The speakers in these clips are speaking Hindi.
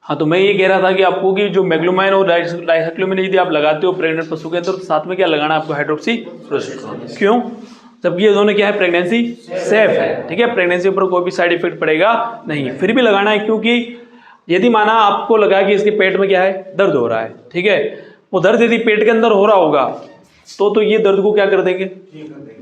हाँ, तो मैं ये कह रहा था कि आपको कि जो मेग्लोमाइन और डाइसाइक्लोमिन यदि आप लगाते हो प्रेग्नेंट पशु के अंदर, तो साथ में क्या लगाना है आपको? Hydroxy progesterone. क्यों? जबकि ये दोनों क्या है, प्रेगनेंसी सेफ है, ठीक है, प्रेगनेंसी पर कोई भी साइड इफेक्ट पड़ेगा नहीं, फिर भी लगाना है। क्योंकि यदि माना आपको लगा कि इसके पेट में क्या है, दर्द हो रहा है, ठीक है, वो दर्द यदि पेट के अंदर हो रहा होगा तो ये दर्द को क्या कर देंगे,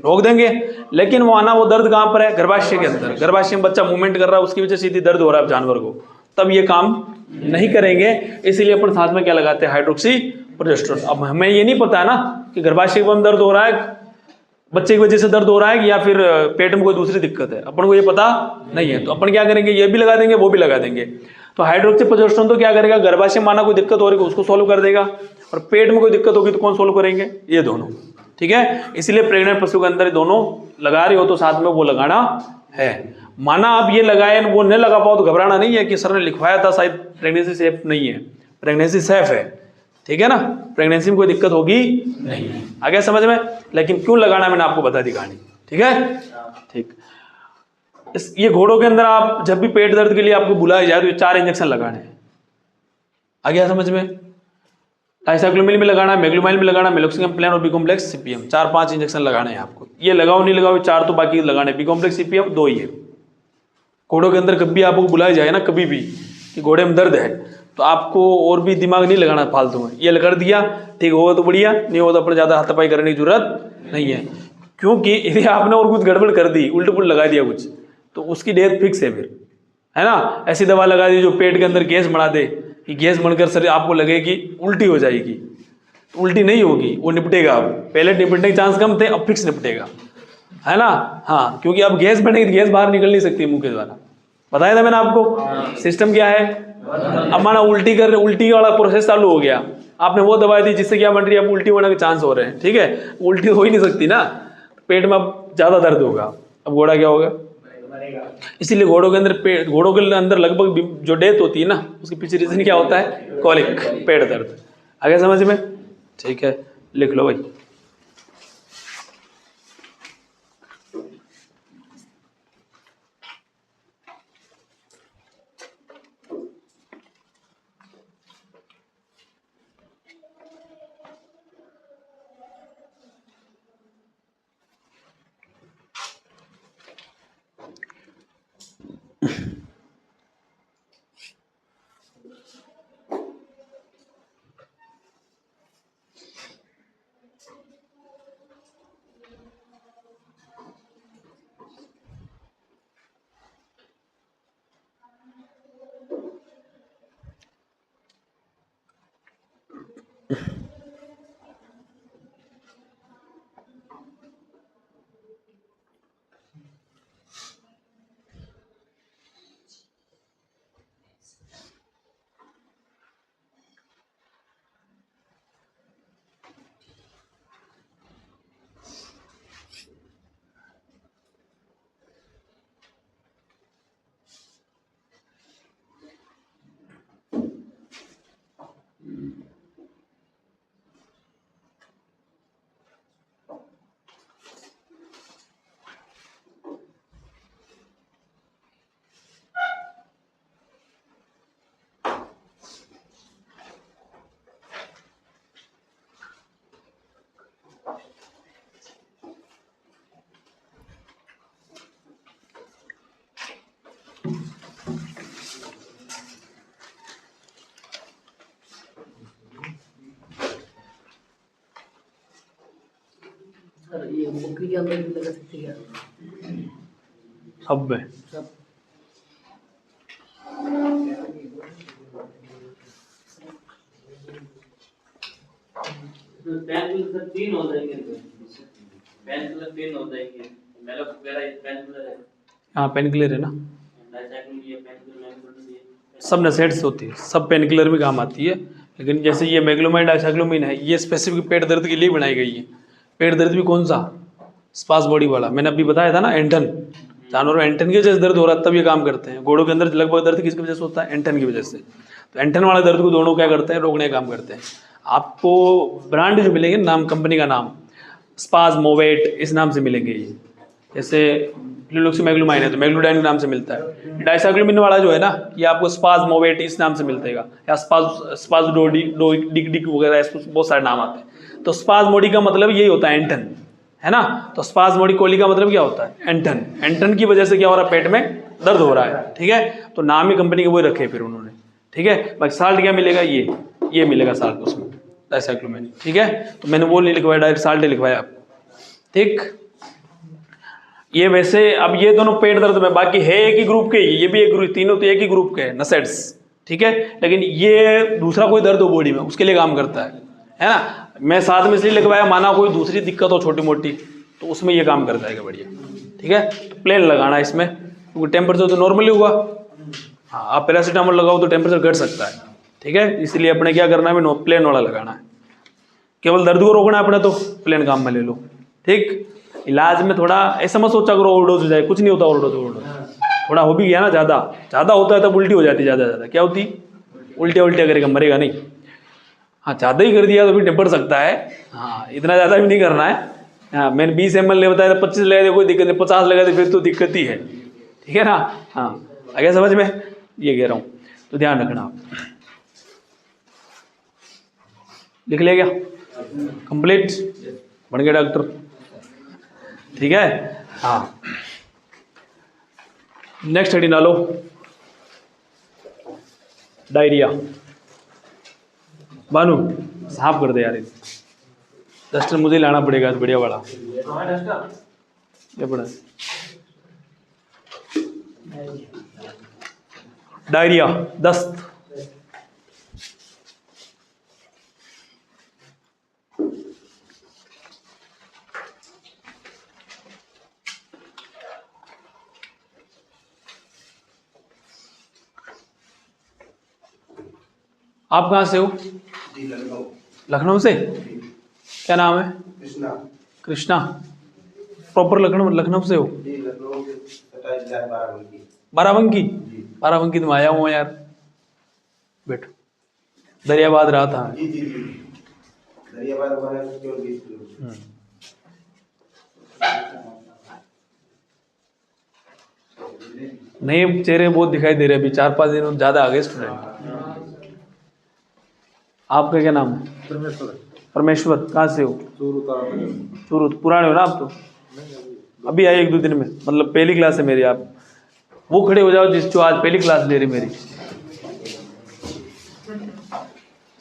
रोक देंगे। लेकिन वो आना, वो दर्द कहाँ पर है, गर्भाशय के अंदर, गर्भाशय में बच्चा मूवमेंट कर रहा है, उसकी वजह से यदि दर्द हो रहा है जानवर को, तब ये काम नहीं करेंगे। इसीलिए अपन साथ में क्या लगाते हैं, हाइड्रोक्सी प्रोजेस्टेरोन। अब हमें ये नहीं पता है ना कि गर्भाशय में दर्द हो रहा है, बच्चे की वजह से दर्द हो रहा है, या फिर पेट में कोई दूसरी दिक्कत है, अपन को ये पता नहीं है, तो अपन क्या करेंगे, ये भी लगा देंगे, वो भी लगा देंगे। तो हाइड्रोक्सी प्रोजेस्टेरोन तो क्या करेगा, गर्भाशय में माना कोई दिक्कत हो रही है उसको सॉल्व कर देगा, और पेट में कोई दिक्कत होगी तो कौन सॉल्व करेंगे, ये दोनों, ठीक है। इसलिए प्रेग्नेंट पशु के अंदर दोनों लगा रहे हो तो साथ में वो लगाना है। माना आप ये लगाए, वो नहीं लगा पाओ तो घबराना नहीं है कि सर ने लिखवाया था शायद प्रेगनेंसी सेफ नहीं है, प्रेगनेंसी सेफ है, ठीक है ना, प्रेगनेंसी में कोई दिक्कत होगी नहीं। आ गया समझ में? लेकिन क्यों लगाना मैंने आपको बता दी कहानी, ठीक है, ठीक। ये घोड़ों के अंदर आप जब भी पेट दर्द के लिए आपको बुलाया जाए तो ये 4 इंजेक्शन लगाने हैं। आ गया समझ में? डाइसाइक्लोमिन भी लगाना है, मेग्लोमाइन भी लगाना है, मेलोक्सिकम प्लेन और बी कॉम्प्लेक्स सीपीएम, 4-5 इंजेक्शन लगाने हैं आपको। ये लगाओ नहीं लगाओ 4 तो बाकी लगाने, बी कॉम्प्लेक्स सीपीएम 2 ही है। घोड़ों के अंदर कभी आपको बुलाया जाए ना, कभी भी कि घोड़े में दर्द है, तो आपको और भी दिमाग नहीं लगाना फालतू में, ये कर दिया ठीक होगा तो बढ़िया, नहीं हो तो अपने ज़्यादा हाथापाई करने की जरूरत नहीं है। क्योंकि यदि आपने और कुछ गड़बड़ कर दी, उल्ट पुल्ट लगा दिया कुछ, तो उसकी डेथ फिक्स है फिर, है ना। ऐसी दवा लगा दी जो पेट के अंदर गैस बढ़ा दे, कि गैस बनकर सर आपको लगे कि उल्टी हो जाएगी, तो उल्टी नहीं होगी, वो निपटेगा। अब पहले निपटने के चांस कम थे, अब फिक्स निपटेगा, है ना। हाँ, क्योंकि अब गैस बनेगी, गैस बाहर निकल नहीं सकती मुंह के द्वारा, बताया था मैंने आपको सिस्टम क्या है। अब माना उल्टी वाला प्रोसेस चालू हो गया, आपने वो दवाई दी जिससे क्या बन रही है, अब उल्टी होने के चांस हो रहे हैं, ठीक है, उल्टी हो ही नहीं सकती ना, पेट में अब ज्यादा दर्द होगा, अब घोड़ा क्या होगा। इसीलिए घोड़ों के अंदर लगभग जो डेथ होती है ना, उसके पीछे रीजन क्या होता है, कॉलिक, पेट दर्द। आगे समझ में? ठीक है, लिख लो भाई। सर ये बकरी के अंदर भी लगा सकते हैं सब में? सब पेन 3 हो जाएंगे, पेन 3 हो जाएंगे, मेलोक्स वगैरह पेन है। हाँ, पेन किलर है ना, डाइसाइक्लोमिन ये पेन किलर सब नसेट्स होती है, सब पेन किलर में काम आती है। लेकिन जैसे ये मेग्लोमाइन डाइसाइक्लोमिन है, ये स्पेसिफिक पेट दर्द के लिए बनाई गई है। पेट दर्द भी कौन सा, स्पास बॉडी वाला, मैंने अभी बताया था ना, एंटन, जानवर में एंटन की वजह से दर्द हो रहा है तब ये काम करते हैं। घोड़ों के अंदर लगभग दर्द किसकी वजह से होता है, एंटन की वजह से। तो एंटन वाले दर्द को दोनों क्या करते हैं, रोकने का काम करते हैं। आपको ब्रांड जो मिलेंगे, नाम कंपनी का नाम स्पास मोवेट, इस नाम से मिलेंगे ये। जैसे लिलोक्सीमैग्लुमाइन है तो मैग्लूडाइन के नाम से मिलता है। डाइसाइक्लोमिन वाला जो है ना ये आपको स्पाज्मोवेट इस नाम से मिलता है या स्पाज्मोडिक वगैरह इसको बहुत सारे नाम आते हैं। तो स्पाज्मोडिक का मतलब यही होता है एंटन, है ना। तो स्पाज्मोडिक कोली का मतलब क्या होता है एंटन। एंटन की वजह से क्या हो रहा है पेट में दर्द हो रहा है, ठीक है। तो नाम ही कंपनी के वही रखे फिर उन्होंने, ठीक है। बाकी साल्ट क्या मिलेगा ये मिलेगा साल्ट उसमें डाइसाइक्लोमिन, ठीक है। तो मैंने वो नहीं लिखवाया, डायरेक्ट साल्ट लिखवाया आपको, ठीक। ये वैसे अब ये दोनों पेट दर्द में, बाकी है एक ही ग्रुप के, ये भी एक ग्रुप, तीनों तो एक ही ग्रुप के नसेड्स, ठीक है। लेकिन ये दूसरा कोई दर्द हो बॉडी में उसके लिए काम करता है ना। मैं साथ में इसलिए लिखवाया माना कोई दूसरी दिक्कत हो छोटी मोटी तो उसमें ये काम करता है बढ़िया, ठीक है। तो प्लेन लगाना इसमें क्योंकि टेम्परेचर तो नॉर्मली हुआ। हाँ आप पैरासीटामोल लगाओ तो टेम्परेचर घट सकता है, ठीक है। इसलिए अपने क्या करना है प्लेन वाला लगाना है, केवल दर्द को रोकना है अपने तो प्लेन काम में ले लो, ठीक। इलाज में थोड़ा ऐसा मत सोचा करो ओवरडोज हो जाए, कुछ नहीं होता ओवरडोज थोड़ा हो भी गया ना ज़्यादा होता है तब उल्टी हो जाती है, ज़्यादा क्या होती उल्टिया करेगा मरेगा नहीं। हाँ ज़्यादा ही कर दिया तो फिर बढ़ सकता है, हाँ इतना ज़्यादा भी नहीं करना है। हाँ मैंने 20 ml ले बताया 25 लगा दे कोई दिक्कत नहीं, 50 लगा दे फिर तो दिक्कत ही है, ठीक है ना। हाँ आगे समझ में ये कह रहा हूँ, तो ध्यान रखना आप। लिख लिया क्या कंप्लीट, बन गया डॉक्टर, ठीक है। हाँ नेक्स्ट हेडिंग डालो डायरिया। बानू साफ कर दे यार, डस्टर मुझे लाना पड़ेगा बढ़िया वाला, ये बड़ा डायरिया दस्त। आप कहाँ से हो? लखनऊ से। क्या नाम है? कृष्णा। प्रॉपर लखनऊ से हो? बाराबंकी। बाराबंकी तो मैं आया हूँ यार, बैठो। दरियाबाद रहा था। नहीं चेहरे बहुत दिखाई दे रहे अभी, 4-5 दिन ज्यादा आ गए स्टूडेंट। आपका क्या नाम है? परमेश्वर। कहाँ से हो? चूरू। पुराने हो ना आप तो? अभी आए 1-2 दिन में, मतलब पहली क्लास है मेरी। आप वो खड़े हो जाओ जो आज पहली क्लास ले रही मेरी,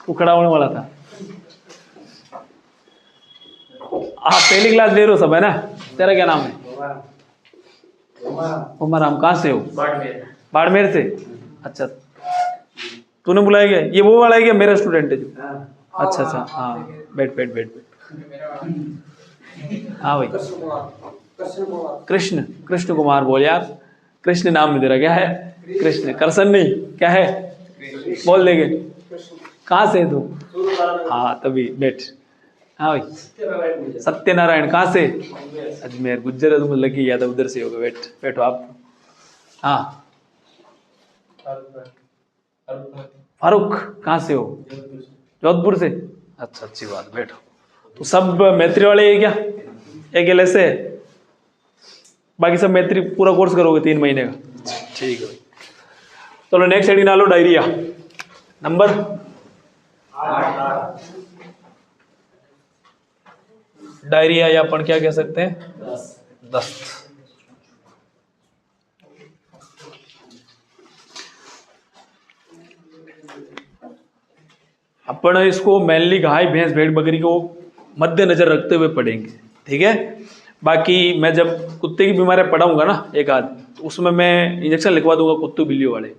वो खड़ा होने वाला था। आप पहली क्लास ले रहे हो सब, है ना। तेरा क्या नाम है? उमराम। कहाँ से हो? बाड़मेर से। अच्छा तूने बुलाया क्या? ये वो वाला है क्या मेरा स्टूडेंट है जो? अच्छा हाँ बैठ। हाँ भाई कृष्ण कुमार बोल यार, कृष्ण नाम में तेरा क्या है? कृष्ण। करसन नहीं क्या है? बोल देंगे। कहाँ से तू? हाँ तभी बैठ। हाँ भाई सत्यनारायण। कहाँ से? अजमेर। गुज्जर है तो मुझे लगी याद उधर से होगा। बैठो आप। हाँ फारूक। कहाँ से हो? जोधपुर से। अच्छा अच्छी बात, बैठो। तो सब मैत्री वाले है क्या? एक एल से बाकी सब मैत्री पूरा कोर्स करोगे 3 महीने का? ठीक है। चलो नेक्स्ट हेडिंग डालो डायरिया नंबर 8। डायरिया या अपन क्या कह सकते हैं? दस्त। अपन इसको मेनली गाय भैंस भेड़ बकरी को मद्देनजर रखते हुए पढ़ेंगे, ठीक है। बाकी मैं जब कुत्ते की बीमारी पढ़ाऊंगा ना एक आध, तो उसमें मैं इंजेक्शन लिखवा दूंगा कुत्तू बिल्लियों वाले।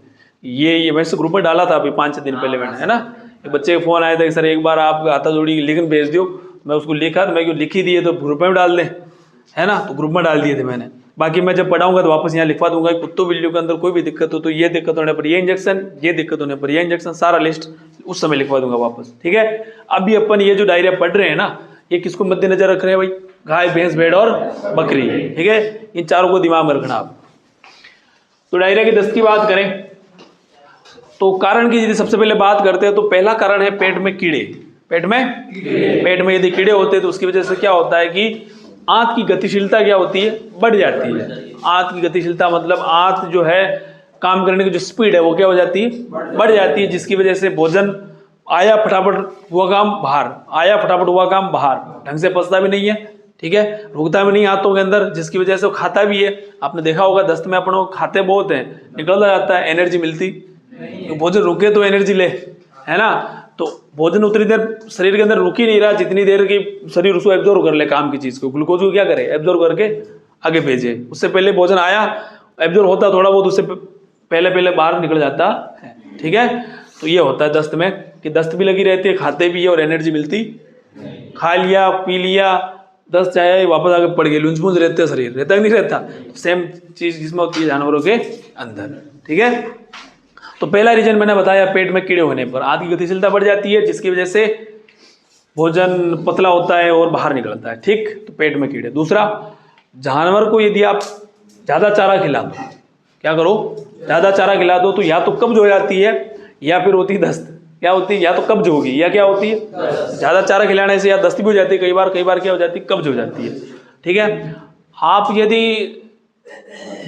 ये मैं इस ग्रुप में डाला था अभी 5-6 दिन पहले मैंने, है ना। एक बच्चे का फोन आया था कि सर एक बार आप हाथा जोड़ी लिखन भेज दो। मैं उसको लिखा तो मैं क्यों लिखी दिए तो ग्रुप में डाल दें, है ना। तो ग्रुप में डाल दिए थे मैंने। बाकी मैं जब पढ़ाऊंगा तो वापस यहाँ लिखवा दूंगा कुत्तों बिल्लियों के अंदर कोई भी दिक्कत हो तो ये दिक्कत होने पर ये इंजेक्शन, ये दिक्कत होने पर ये इंजेक्शन, सारा लिस्ट उस समय लिखवा दूंगा वापस, ठीक है। अभी अपन ये जो डायरिया पढ़ रहे हैं ना, ये किसको मद्देनजर रख रहे हैं भाई? गाय भैंस भेड़ और बकरी, ठीक है। इन चारों को दिमाग में रखना आप। तो डायरिया की दस्त की बात करें तो कारण की यदि सबसे पहले बात करते हैं तो पहला कारण है पेट में कीड़े। पेट में यदि कीड़े होते हैं तो उसकी वजह से क्या होता है कि आंत की गतिशीलता क्या होती है, बढ़ जाती है। आंत की गतिशीलता मतलब आंत जो है काम करने की जो स्पीड है वो क्या हो जाती है, बढ़ जाती है, जिसकी वजह से भोजन आया फटाफट हुआ काम बाहर, आया फटाफट हुआ काम बाहर, ढंग से पचता भी नहीं है, ठीक है, रुकता भी नहीं आंतों के अंदर, जिसकी वजह से वो खाता भी है। आपने देखा होगा दस्त में अपन खाते बहुत हैं, निकलता जाता है, एनर्जी मिलती, तो भोजन रुके तो एनर्जी ले, है ना। तो भोजन उतनी देर शरीर के अंदर रुक ही नहीं रहा जितनी देर की शरीर उसको एब्जॉर्व कर ले काम की चीज को, ग्लूकोज को क्या करे, एब्जॉर्व करके आगे भेजे। उससे पहले भोजन आया, एब्जॉर्व होता थोड़ा बहुत, उससे पहले बाहर निकल जाता है, ठीक है। तो ये होता है दस्त में कि दस्त भी लगी रहती है, खाते भी है और एनर्जी मिलती, खा लिया पी लिया, दस्त चाहे वापस आके पड़ गए, लुंज रहते शरीर, रहता कि नहीं रहता, सेम चीज जिसमें होती है जानवरों के अंदर, ठीक है। तो पहला रीजन मैंने बताया, पेट में कीड़े होने पर आंत की गतिशीलता बढ़ जाती है, जिसकी वजह से भोजन पतला होता है और बाहर निकलता है, ठीक, तो पेट में कीड़े। दूसरा, जानवर को यदि आप ज़्यादा चारा खिला दो, क्या करो, ज़्यादा चारा खिला दो, तो या तो कब्ज हो जाती है या फिर होती है दस्त, क्या होती है, या तो कब्ज होगी या क्या होती है, ज़्यादा चारा खिलाने से या दस्त भी हो जाती है, कई बार क्या हो जाती है, कब्ज हो जाती है, ठीक है। आप यदि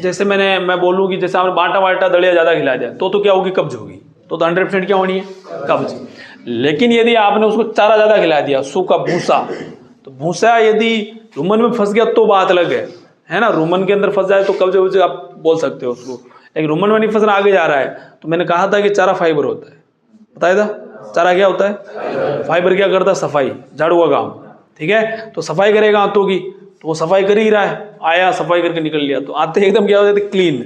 जैसे मैं बोलूँ कि जैसे आपने बांटा दलिया ज़्यादा खिला दिया तो क्या होगी, कब्ज होगी, तो 100% क्या होनी है, कब्ज। लेकिन यदि आपने उसको चारा ज़्यादा खिला दिया, सूखा भूसा, तो भूसा यदि रुमन में फंस गया तो बात अलग है ना, रुमन के अंदर फंस जाए तो कब्ज वब्ज आप बोल सकते हो उसको, लेकिन रुमन में नहीं फंस रहा, आगे जा रहा है, तो मैंने कहा था कि चारा फाइबर होता है, बताया था, चारा क्या होता है, फाइबर क्या करता है, सफाई, झाड़ू का काम, ठीक है। तो सफाई करेगा आंतों की, तो वो सफाई कर ही रहा है, आया सफाई करके निकल लिया, तो आते एकदम क्या हो जाती है, क्लीन,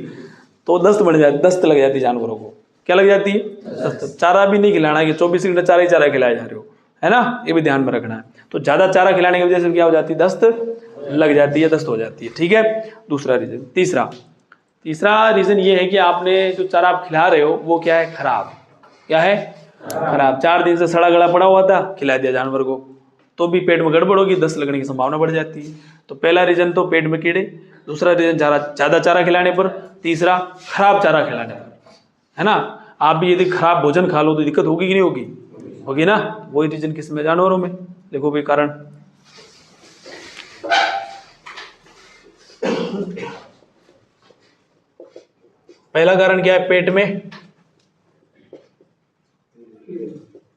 तो दस्त बढ़ जाती, दस्त लग जाती है जानवरों को, क्या लग जाती है, दस्त। चारा भी नहीं खिलाना है कि 24 घंटे चारा खिलाए जा रहे हो, है ना, ये भी ध्यान में रखना है। तो ज़्यादा चारा खिलाने की वजह से क्या हो जाती है, दस्त लग जाती है, दस्त हो जाती है, ठीक है। दूसरा रीज़न। तीसरा रीज़न ये है कि आपने जो चारा आप खिला रहे हो वो क्या है, खराब, क्या है, खराब, 4 दिन से सड़ा गला पड़ा हुआ था, खिला दिया जानवर को, तो भी पेट में गड़बड़ होगी, दस्त लगने की संभावना बढ़ जाती है। तो पहला रीज़न तो पेट में कीड़े, दूसरा रीज़न ज़्यादा चारा खिलाने पर, तीसरा खराब चारा खिलाने पर, है ना। आप भी यदि खराब भोजन खा लो तो दिक्कत होगी कि नहीं होगी, होगी ना। वही रीज़न किस में, जानवरों में। देखो भाई कारण, पहला कारण क्या है, पेट में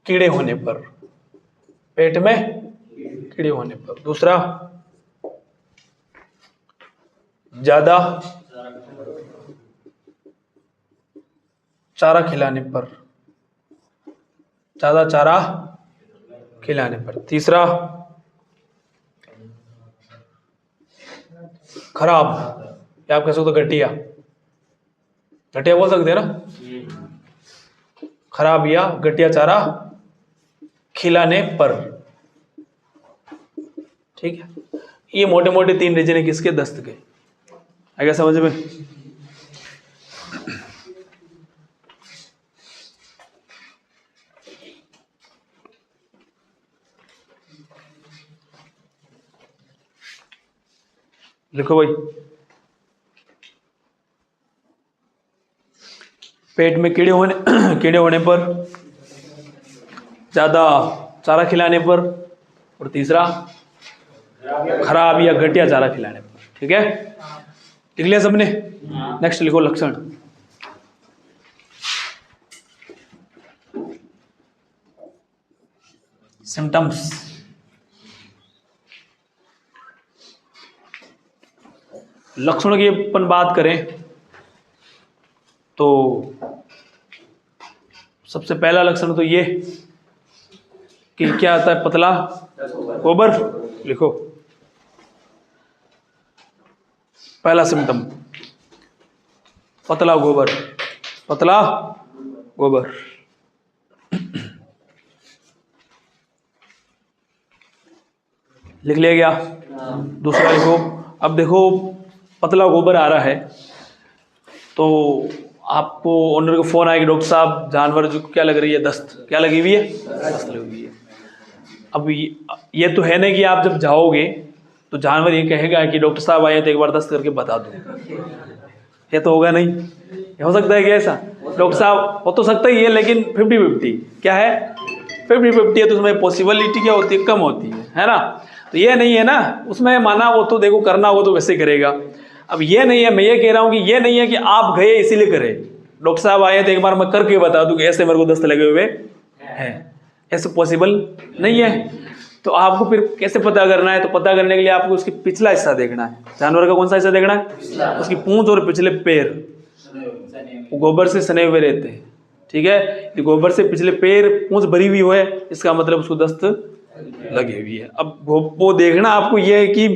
कीड़े होने पर, पेट में कीड़े होने पर। दूसरा, ज्यादा चारा खिलाने पर, ज्यादा चारा खिलाने पर। तीसरा, खराब, या आप कह सकते हो घटिया, घटिया बोल सकते हैं ना, खराब या घटिया चारा खिलाने पर, ठीक है। ये मोटे मोटे 3 रीजन है किसके, दस्त के, आगे समझ में। लिखो भाई, पेट में कीड़े होने पर, ज़्यादा चारा खिलाने पर, और तीसरा खराब या घटिया चारा खिलाने पर, ठीक है। लिख लिया सबने। नेक्स्ट लिखो लक्षण। सिम्टम्स। लक्षणों की अपन बात करें तो सबसे पहला लक्षण तो ये कि क्या आता है, पतला गोबर। लिखो पहला सिम्टम, पतला गोबर, पतला गोबर। लिख लिया गया। दूसरा लिखो। अब देखो पतला गोबर आ रहा है तो आपको ओनर को फोन आएगा, डॉक्टर साहब जानवर जो क्या लग रही है, दस्त, क्या लगी हुई है, दस्त लगी हुई है। अब ये तो है नहीं कि आप जब जाओगे तो जानवर ये कहेगा कि डॉक्टर साहब आए तो एक बार दस्त करके बता दो, ये तो होगा नहीं। ये हो सकता है कि ऐसा डॉक्टर साहब हो तो सकता ही है, लेकिन 50-50 क्या है, 50-50 है, तो उसमें पॉसिबिलिटी क्या होती है, कम होती है ना। तो ये नहीं है ना, उसमें माना वो तो देखो करना हो तो वैसे करेगा। अब ये नहीं है, मैं ये कह रहा हूँ कि ये नहीं है कि आप गए इसीलिए करे, डॉक्टर साहब आए तो एक बार मैं करके बता दूं कि ऐसे मेरे को दस्त लगे हुए हैं, ऐसे पॉसिबल नहीं है। तो आपको फिर कैसे पता करना है, तो पता करने के लिए आपको उसकी पिछला हिस्सा देखना है। जानवर का कौन सा हिस्सा देखना है? उसकी पूंछ और पिछले पैर, वो गोबर से सने हुए रहते हैं, ठीक है। ये गोबर से पिछले पैर पूंछ भरी हुई हो है, इसका मतलब उसको दस्त लगी हुई है। अब वो देखना आपको ये है कि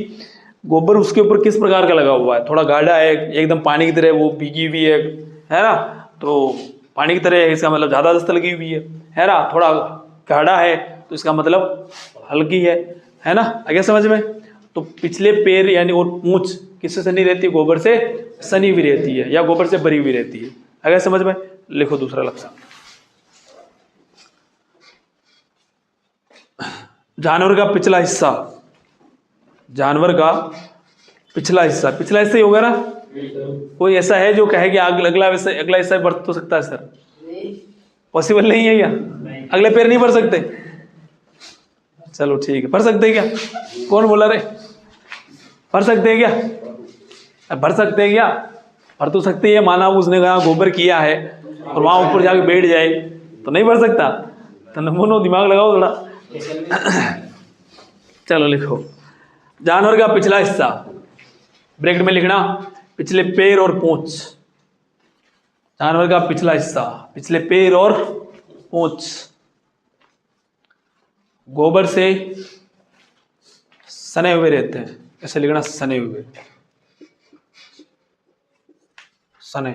गोबर उसके ऊपर किस प्रकार का लगा हुआ है, थोड़ा गाढ़ा है, एकदम पानी की तरह वो भीगी हुई है ना, तो पानी की तरह है, इसका मतलब ज़्यादा दस्त लगी हुई है ना। थोड़ा गाढ़ा है तो इसका मतलब हल्की है ना, आगे समझ में। तो पिछले पैर यानी और पूंछ किससे सनी रहती है? गोबर से सनी हुई रहती है या गोबर से भरी हुई रहती है, आगे समझ में। लिखो दूसरा लक्षण, जानवर का पिछला हिस्सा, जानवर का पिछला हिस्सा, पिछला हिस्सा ही होगा ना। कोई ऐसा है जो कहे कि अगला हिस्सा बढ़ तो सकता है सर? पॉसिबल नहीं है क्या? अगले पैर नहीं भर सकते? चलो ठीक है, भर सकते हैं क्या? कौन बोला रे? भर सकते हैं क्या? भर सकते हैं क्या? भर तो सकते हैं, माना उसने कहा गोबर किया है और वहां ऊपर जाके बैठ जाए तो नहीं भर सकता? तो नमूनो दिमाग लगाओ थोड़ा। चलो लिखो, जानवर का पिछला हिस्सा, ब्रैकेट में लिखना पिछले पैर और पूंछ। जानवर का पिछला हिस्सा, पिछले पैर और पूंछ गोबर से सने हुए रहते हैं, ऐसे लिखना सने हुए, सने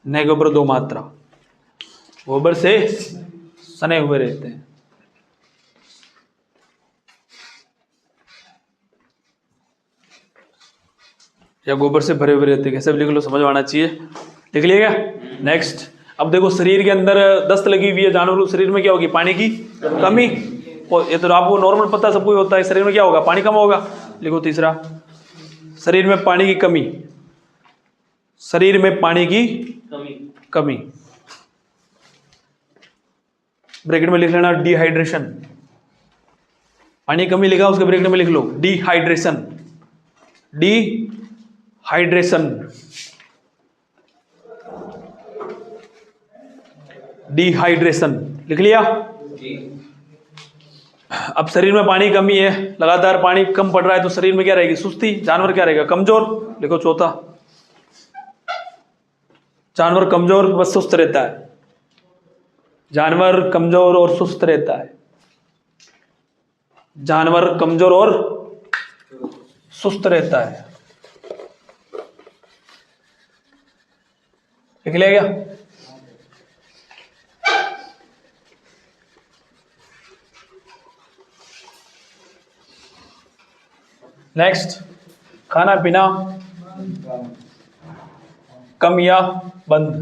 ने के ऊपर 2 मात्रा, गोबर से सने हुए रहते हैं। या गोबर से भरे हुए रहते हैं, कैसे भी लिख लो, समझ में आना चाहिए। लिख लिया क्या? नेक्स्ट, अब देखो शरीर के अंदर दस्त लगी हुई है, जानवर के शरीर में क्या होगी? पानी की कमी। और ये तो आपको नॉर्मल पता सबको ही होता है, शरीर में क्या होगा? पानी कम होगा। लिखो तीसरा, शरीर में पानी की कमी, शरीर में पानी की कमी, ब्रैकेट में लिख लेना डिहाइड्रेशन। पानी की कमी लिखा, उसके ब्रैकेट में लिख लो डिहाइड्रेशन, डिहाइड्रेशन, डिहाइड्रेशन लिख लिया। अब शरीर में पानी की कमी है, लगातार पानी कम पड़ रहा है तो शरीर में क्या रहेगी? सुस्ती। जानवर क्या रहेगा? कमजोर। लिखो चौथा, जानवर कमजोर व सुस्त रहता है, जानवर कमजोर और सुस्त रहता है, जानवर कमजोर और सुस्त रहता है। लिख लिया क्या? नेक्स्ट, खाना पीना कम या बंद।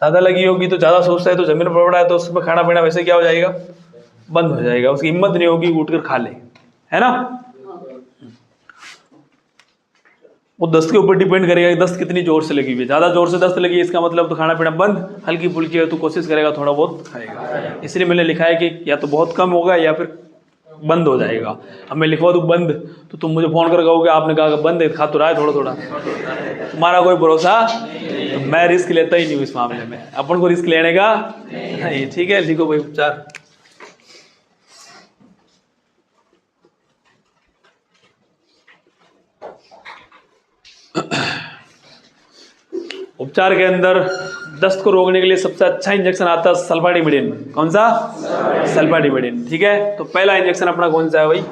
ज़्यादा लगी होगी तो ज़्यादा सोचता है तो जमीन पर पड़ा है तो उसमें खाना पीना वैसे क्या हो जाएगा? बंद हो जाएगा, उसकी हिम्मत नहीं होगी उठकर खा ले, है ना। वो दस्त के ऊपर डिपेंड करेगा कि दस्त कितनी जोर से लगी हुई है। ज़्यादा जोर से दस्त लगी है इसका मतलब तो खाना पीना बंद, हल्की फुल्की है तो कोशिश करेगा थोड़ा बहुत खाएगा। इसलिए मैंने लिखा है कि या तो बहुत कम होगा या फिर बंद हो जाएगा। अब मैं लिखवा दूँ बंद तो तुम मुझे फ़ोन कर कहोगे आपने कहा कि बंद है, खा तो रहा है थोड़ा थोड़ा, तुम्हारा कोई भरोसा तो मैं रिस्क लेता ही नहीं हूँ इस मामले में, अपन को रिस्क लेने का नहीं। ठीक है, लिखो भाई उपचार। उपचार के अंदर दस्त को रोकने के लिए सबसे अच्छा इंजेक्शन आता है सल्फाडिमिडिन। कौन सा? सल्फाडिमिडिन। ठीक है, तो पहला इंजेक्शन अपना कौन सा है भाई?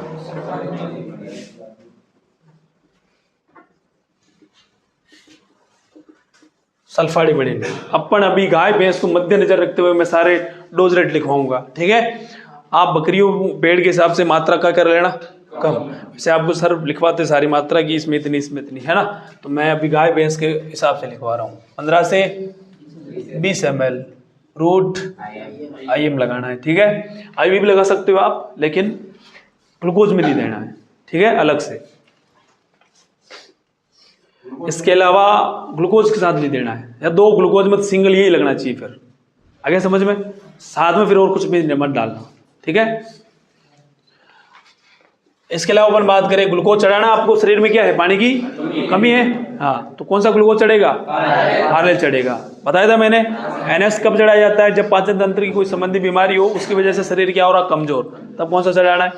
सल्फाडिमिडिन। अपन अभी गाय भैंस को मद्देनजर रखते हुए मैं सारे डोज रेट लिखवाऊंगा। ठीक है, आप बकरियों पेड़ के हिसाब से मात्रा का कर लेना कम, वैसे आपको सर लिखवाते सारी मात्रा की इसमें इतनी है ना, तो मैं अभी गाय भैंस के हिसाब से लिखवा रहा हूँ। 15 से 20 ml रूट IM लगाना है। ठीक है, IV भी लगा सकते हो आप, लेकिन ग्लूकोज में नहीं देना है। ठीक है, अलग से। इसके अलावा ग्लूकोज के साथ नहीं देना है, या 2 ग्लूकोज में सिंगल यही लगना चाहिए। फिर आगे समझ में, साथ में फिर और कुछ भी मत डालना। ठीक है, इसके अलावा अपन बात करें ग्लूकोज चढ़ाना, आपको शरीर में क्या है, पानी की कमी है, हाँ, तो कौन सा ग्लूकोज चढ़ेगा, RL चढ़ेगा। बताया था मैंने। NS कब चढ़ाया जाता है, जब पाचन तंत्र की कोई संबंधी बीमारी हो, उसकी वजह से शरीर क्या हो रहा कमजोर, तब कौन सा चढ़ाना है,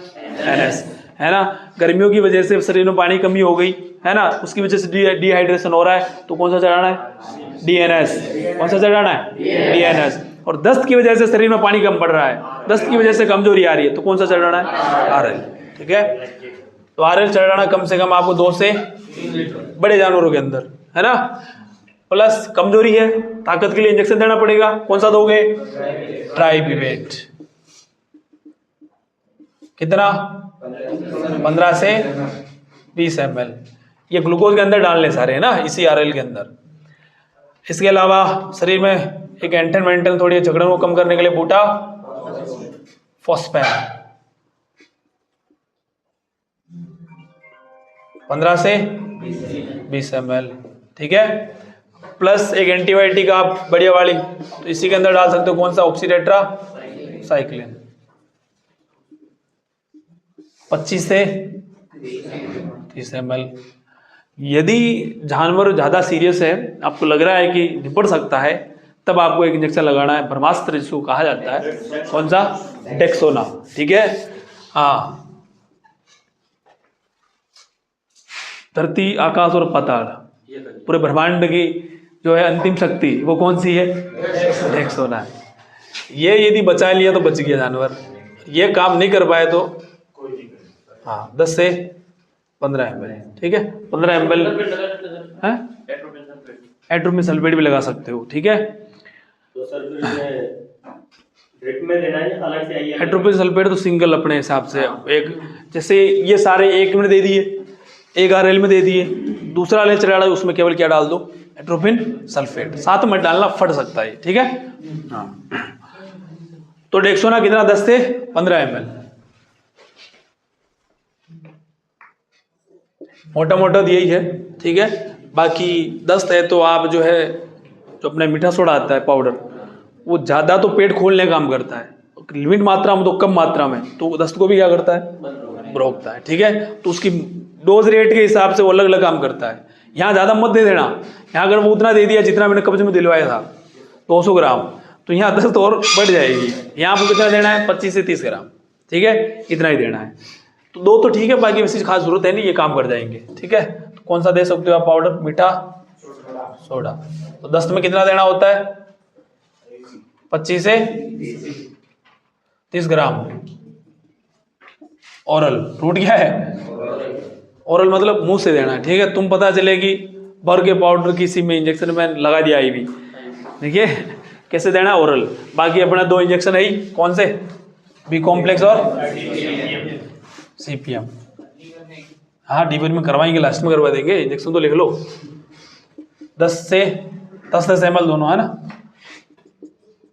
NS, है ना। गर्मियों की वजह से शरीर में पानी कमी हो गई, है ना, उसकी वजह से डिहाइड्रेशन हो रहा है, तो कौन सा चढ़ाना है, DNS। कौन सा चढ़ाना है, DNS। और दस्त की वजह से शरीर में पानी कम पड़ रहा है, दस्त की वजह से कमजोरी आ रही है, तो कौन सा चढ़ाना है, RL। ठीक है, तो RL चढ़ाना कम से कम आपको 2 से बड़े जानवरों के अंदर, है ना। प्लस कमजोरी है, ताकत के लिए इंजेक्शन देना पड़ेगा, कौन सा दोगे, ट्राइपिवेट। कितना, 15 से 20 ml। ये ग्लूकोज के अंदर डालने सारे, है ना, इसी RL के अंदर। इसके अलावा शरीर में एक एंटन मेंटन थोड़ी झगड़ों को कम करने के लिए बूटा फॉस्फेट 15 से 20 ml। ठीक है, प्लस एक एंटीबायोटिक आप बढ़िया वाली, तो इसी के अंदर डाल सकते हो, कौन सा, ऑक्सीडेट्रा साइक्लिन 25 से 30 ml। यदि जानवर ज़्यादा सीरियस है, आपको लग रहा है कि निपट सकता है, तब आपको एक इंजेक्शन लगाना है, ब्रह्मास्त्र जिसको कहा जाता है, कौन सा, डेक्सोना। ठीक है, हाँ, धरती आकाश और पाताल पूरे ब्रह्मांड की जो है अंतिम शक्ति, वो कौन सी है, डेक्सोना। ये यदि बचा लिया तो बच गया जानवर, ये काम नहीं कर पाए तो हाँ 10 से 15 ml। ठीक है, 15 ml है, एट्रोपिन सल्फेट भी लगा सकते हो। ठीक है, तो सर ड्रिप में देना है अलग से आइए, एट्रोपिन सल्फेट तो सिंगल अपने हिसाब से, एक जैसे ये सारे 1 में दे दिए, एक RL में दे दिए, दूसरा RL चढ़ा है, उसमें केवल क्या डाल दो, एट्रोपिन सल्फेट, साथ में डालना, फट सकता है। ठीक है, हाँ, तो डेक्सोना कितना, 10 से 15 ml। मोटा मोटा यही है। ठीक है, बाकी दस्त है तो आप जो है, जो अपना मीठा सोडा आता है पाउडर, वो ज़्यादा तो पेट खोलने का काम करता है, लिमिट मात्रा में तो कम मात्रा में, तो दस्त को भी क्या करता है, रोकता है। ठीक है, तो उसकी डोज रेट के हिसाब से वो अलग अलग काम करता है। यहाँ ज़्यादा मत दे देना, यहाँ अगर वो उतना दे दिया जितना मैंने कब्ज में दिलवाया था 200 ग्राम, तो यहाँ दस्त और बढ़ जाएगी। यहाँ आपको कितना देना है, 25 से 30 ग्राम। ठीक है, इतना ही देना है, तो 2 तो ठीक है, बाकी वैसे खास जरूरत है नहीं, ये काम कर जाएंगे। ठीक है, तो कौन सा दे सकते हो आप पाउडर, मीठा सोडा। तो दस्त में कितना देना होता है, 25 से 30 ग्राम। ओरल, रूट क्या है, ओरल मतलब मुंह से देना है। ठीक है, तुम पता चलेगी भर के पाउडर किसी में इंजेक्शन में लगा दिया आई भी, देखिए कैसे देना है, ओरल। बाकी अपना 2 इंजेक्शन है ही, कौन से, बी कॉम्प्लेक्स और CPM। हाँ, डीवर में करवाएंगे, लास्ट में करवा देंगे, इंजेक्शन तो लिख लो। 10 से 10 ml दोनों, है ना,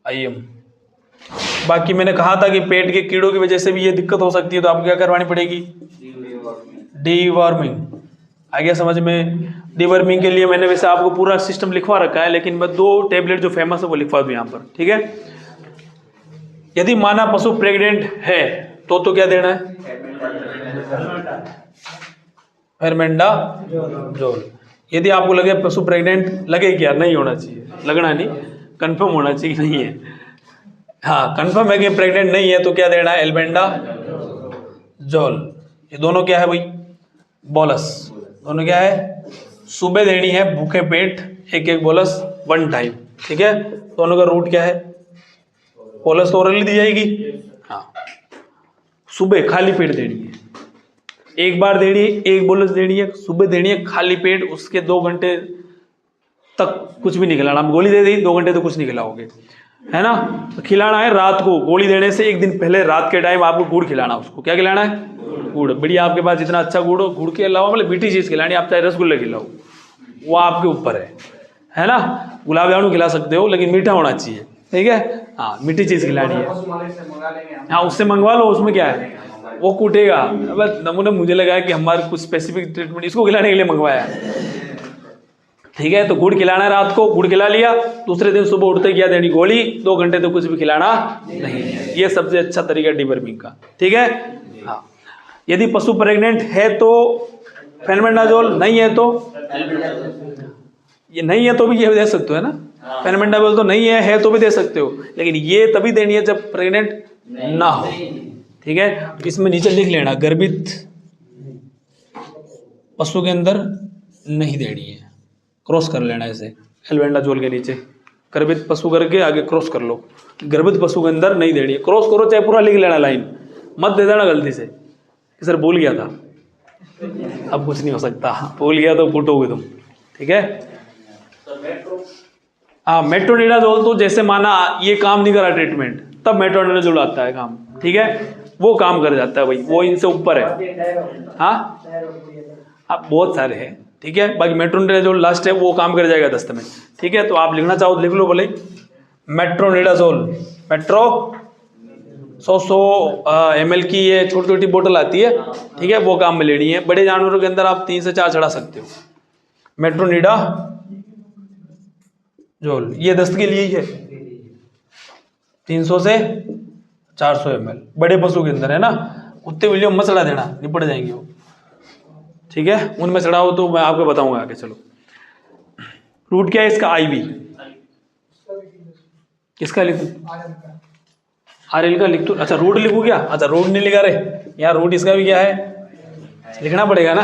IM। बाकी मैंने कहा था कि पेट के कीड़ों की वजह से भी ये दिक्कत हो सकती है, तो आपको क्या करवानी पड़ेगी, डीवर्मिंग। आ गया समझ में। डीवर्मिंग के लिए मैंने वैसे आपको पूरा सिस्टम लिखवा रखा है, लेकिन मैं 2 टैबलेट जो फेमस है वो लिखवा दूँ यहाँ पर। ठीक है, यदि माना पशु प्रेग्नेंट है तो क्या देना है, फेरमेंडाजोल। यदि आपको लगे पशु प्रेग्नेंट, लगे क्या, नहीं होना चाहिए, लगना नहीं, कंफर्म होना चाहिए नहीं है, हाँ कंफर्म है कि प्रेग्नेंट नहीं है, तो क्या देना है, एल्बेंडाजोल। ये दोनों क्या है भाई, बोलस, दोनों क्या है, सुबह देनी है भूखे पेट, 1-1 बोलस 1 टाइम। ठीक है, दोनों का रूट क्या है, बोलस तो ओरली दी जाएगी, हाँ, सुबह खाली पेट देनी है, 1 बार देनी है, 1 बोलस देनी है, सुबह देनी है खाली पेट, उसके 2 घंटे तक कुछ भी नहीं खिलाना। आप गोली दे दी, 2 घंटे तो कुछ नहीं खिलाओगे, है ना। तो खिलाना है रात को, गोली देने से 1 दिन पहले रात के टाइम आपको गुड़ खिलाना, उसको क्या खिलाना है, गुड़। बढ़िया, आपके पास जितना अच्छा गुड़ हो, गुड़ के अलावा मतलब मीठी चीज़ खिलानी, आप चाहे रसगुल्ले खिलाओ, वो आपके ऊपर है ना। गुलाब जामुन खिला सकते हो, लेकिन मीठा होना चाहिए। ठीक है, हाँ, मीठी चीज़ खिलानी है, हाँ उससे मंगवा लो, उसमें क्या है, वो कूटेगा। अब नमूने मुझे लगा कि हमारे कुछ स्पेसिफिक ट्रीटमेंट इसको खिलाने के लिए मंगवाया है। ठीक है, तो गुड़ खिलाना है रात को, गुड़ खिला लिया, दूसरे दिन सुबह उठते क्या देनी, गोली, 2 घंटे तो कुछ भी खिलाना नहीं है। ये सबसे अच्छा तरीका डीवर्मिंग का। ठीक है, हाँ, यदि पशु प्रेग्नेंट है तो फेनबेंडाजोल, नहीं है तो ये नहीं है तो भी ये दे सकते हो, है ना। फेनबेंडाजोल तो नहीं है तो भी दे सकते हो, लेकिन ये तभी देनी है जब प्रेग्नेंट ना हो, ठीक है। इसमें नीचे लिख लेना गर्भित पशु के अंदर नहीं देनी है, क्रॉस कर लेना इसे एल्बेंडाजोल के नीचे, गर्भित पशु करके आगे क्रॉस कर लो, गर्भित पशु के अंदर नहीं देनी है, क्रॉस करो चाहे पूरा लिख लेना लाइन, मत दे देना गलती से कि सर भूल गया था। अब कुछ नहीं हो सकता, भूल गया तो फूटोगे तुम, ठीक है। हाँ मेट्रोनिडाजोल तो जैसे माना ये काम नहीं करा ट्रीटमेंट, तब मेट्रोनिडाजोल आता है काम, ठीक है, वो काम कर जाता है भाई, वो इनसे ऊपर है। हाँ आप बहुत सारे हैं, ठीक है, बाकी मेट्रोनिडाजोल लास्ट है, वो काम कर जाएगा दस्त में, ठीक है। तो आप लिखना चाहो तो लिख लो भले, मेट्रोनिडाजोल, मेट्रो 100 ml की ये छोटी छोटी बोतल आती है, ठीक है, वो काम में लेनी है। बड़े जानवरों के अंदर आप 3 से 4 चढ़ा सकते हो। मेट्रोनिडाजोल ये दस्त के लिए ही है, 300 से 400 ml बड़े पशु के अंदर, है ना। कुत्ते बिल्लियों मत चढ़ा देना, निपट जाएंगे वो, ठीक है, उनमें चढ़ाओ तो मैं आपको बताऊंगा आगे। चलो रूट क्या है इसका, IV, किसका लिखूं, RL का लिख दो। अच्छा रूट लिखूं क्या, अच्छा रूट नहीं लिखा रहे यहाँ, रूट इसका भी क्या है लिखना पड़ेगा ना।